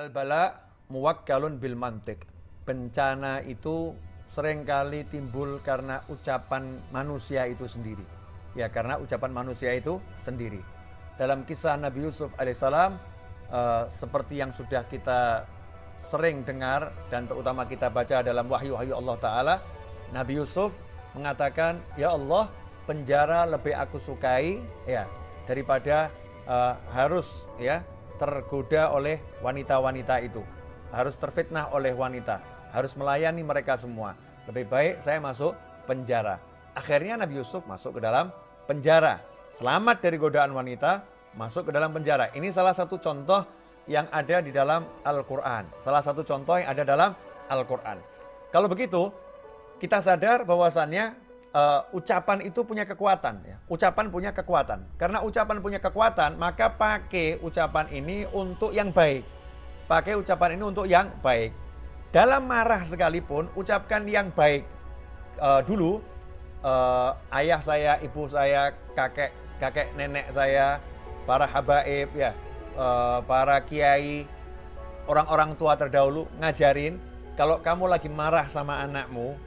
Al-bala muwakkalun bil mantik. Bencana itu seringkali timbul karena ucapan manusia itu sendiri. Ya, karena ucapan manusia itu sendiri. Dalam kisah Nabi Yusuf alaihissalam, seperti yang sudah kita sering dengar dan terutama kita baca dalam wahyu-wahyu Allah Ta'ala, Nabi Yusuf mengatakan, ya Allah, penjara lebih aku sukai ya daripada harus ya tergoda oleh wanita-wanita itu, harus terfitnah oleh wanita, harus melayani mereka semua. Lebih baik saya masuk penjara. Akhirnya Nabi Yusuf masuk ke dalam penjara, selamat dari godaan wanita, masuk ke dalam penjara. Ini salah satu contoh yang ada di dalam Al-Quran. Salah satu contoh yang ada dalam Al-Quran. Kalau begitu, kita sadar bahwasannya ucapan itu punya kekuatan. Ya. Ucapan punya kekuatan. Karena ucapan punya kekuatan, maka pakai ucapan ini untuk yang baik. Pakai ucapan ini untuk yang baik. Dalam marah sekalipun, ucapkan yang baik. Dulu, ayah saya, ibu saya, kakek nenek saya, para habaib, ya, para kiai, orang-orang tua terdahulu ngajarin, kalau kamu lagi marah sama anakmu,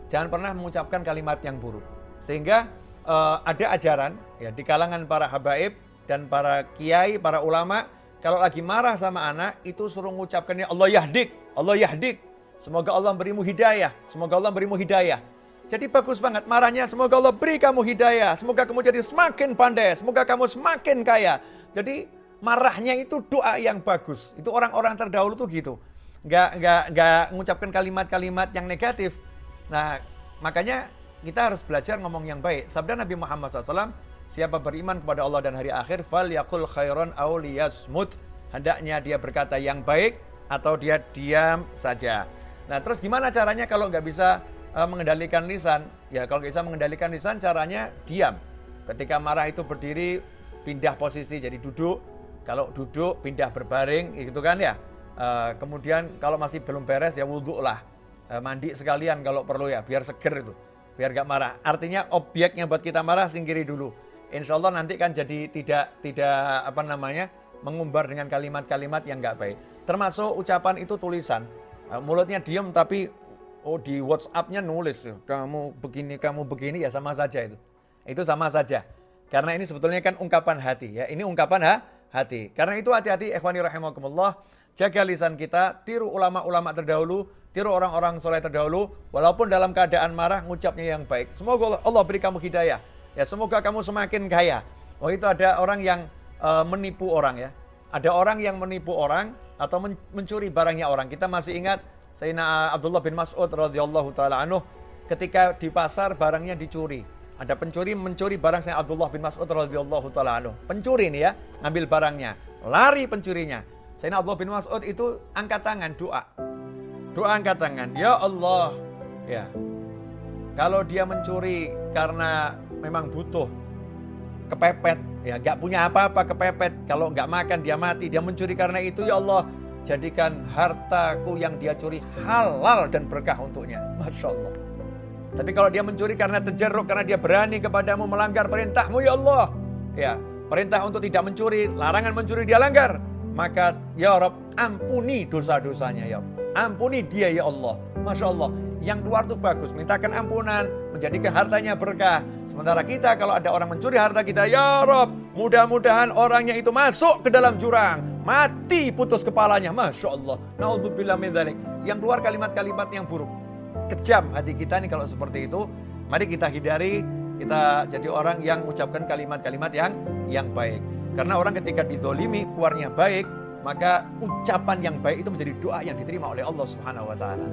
jangan pernah mengucapkan kalimat yang buruk. Sehingga ada ajaran ya di kalangan para habaib dan para kiai, para ulama, kalau lagi marah sama anak itu suruh mengucapkannya Allah yahdik, Allah yahdik. Semoga Allah berimu hidayah, semoga Allah berimu hidayah. Jadi bagus banget marahnya, semoga Allah beri kamu hidayah, semoga kamu jadi semakin pandai, semoga kamu semakin kaya. Jadi marahnya itu doa yang bagus. Itu orang-orang terdahulu tuh gitu. Nggak mengucapkan kalimat-kalimat yang negatif. Nah, makanya kita harus belajar ngomong yang baik. Sabda Nabi Muhammad SAW, siapa beriman kepada Allah dan hari akhir, fal yakul khairon aw liyasmut. Hendaknya dia berkata yang baik atau dia diam saja. Nah, terus gimana caranya kalau nggak bisa mengendalikan lisan? Ya, kalau nggak bisa mengendalikan lisan, caranya diam. Ketika marah itu berdiri, pindah posisi jadi duduk. Kalau duduk, pindah berbaring, gitu kan ya. Kemudian kalau masih belum beres ya wudhu lah. Mandi sekalian kalau perlu ya, biar seger itu, biar gak marah. Artinya objek yang buat kita marah singkiri dulu. Insya Allah nanti kan jadi tidak mengumbar dengan kalimat-kalimat yang gak baik. Termasuk ucapan itu tulisan. Mulutnya diam tapi di WhatsApp-nya nulis, kamu begini ya sama saja itu. Itu sama saja. Karena ini sebetulnya kan ungkapan hati ya. Ini ungkapan hati. Karena itu hati-hati ikhwani rahimakumullah. Jaga lisan kita, tiru ulama-ulama terdahulu, tiru orang-orang soleh terdahulu, walaupun dalam keadaan marah, ngucapnya yang baik. Semoga Allah beri kamu hidayah. Ya, semoga kamu semakin kaya. Oh, itu ada orang yang menipu orang ya. Ada orang yang menipu orang atau mencuri barangnya orang. Kita masih ingat Sayyidina Abdullah bin Mas'ud radhiyallahu taala anhu ketika di pasar barangnya dicuri. Ada pencuri mencuri barang Sayyidina Abdullah bin Mas'ud radhiyallahu taala anhu. Pencuri ini ya, ngambil barangnya. Lari pencurinya. Sayyidina Abdullah bin Mas'ud itu angkat tangan doa. Doa angkat tangan. Ya Allah. Ya. Kalau dia mencuri karena memang butuh, kepepet, ya gak punya apa-apa, kepepet. Kalau gak makan dia mati. Dia mencuri karena itu, ya Allah, jadikan hartaku yang dia curi halal dan berkah untuknya. Masya Allah. Tapi kalau dia mencuri karena terjeruk, karena dia berani kepadamu melanggar perintahmu, ya Allah. Ya, perintah untuk tidak mencuri, larangan mencuri dia langgar. Maka ya Rabb, ampuni dosa-dosanya ya Allah. Ampuni dia ya Allah. Masya Allah. Yang keluar itu bagus. Mintakan ampunan. Menjadikan hartanya berkah. Sementara kita kalau ada orang mencuri harta kita. Ya Rabb, mudah-mudahan orangnya itu masuk ke dalam jurang. Mati putus kepalanya. Masya Allah. Na'udzubillah min dzalik. Yang keluar kalimat-kalimat yang buruk. Kejam hati kita nih kalau seperti itu. Mari kita hindari. Kita jadi orang yang mengucapkan kalimat-kalimat yang baik. Karena orang ketika dizolimi keluarnya baik, maka ucapan yang baik itu menjadi doa yang diterima oleh Allah Subhanahu wa taala.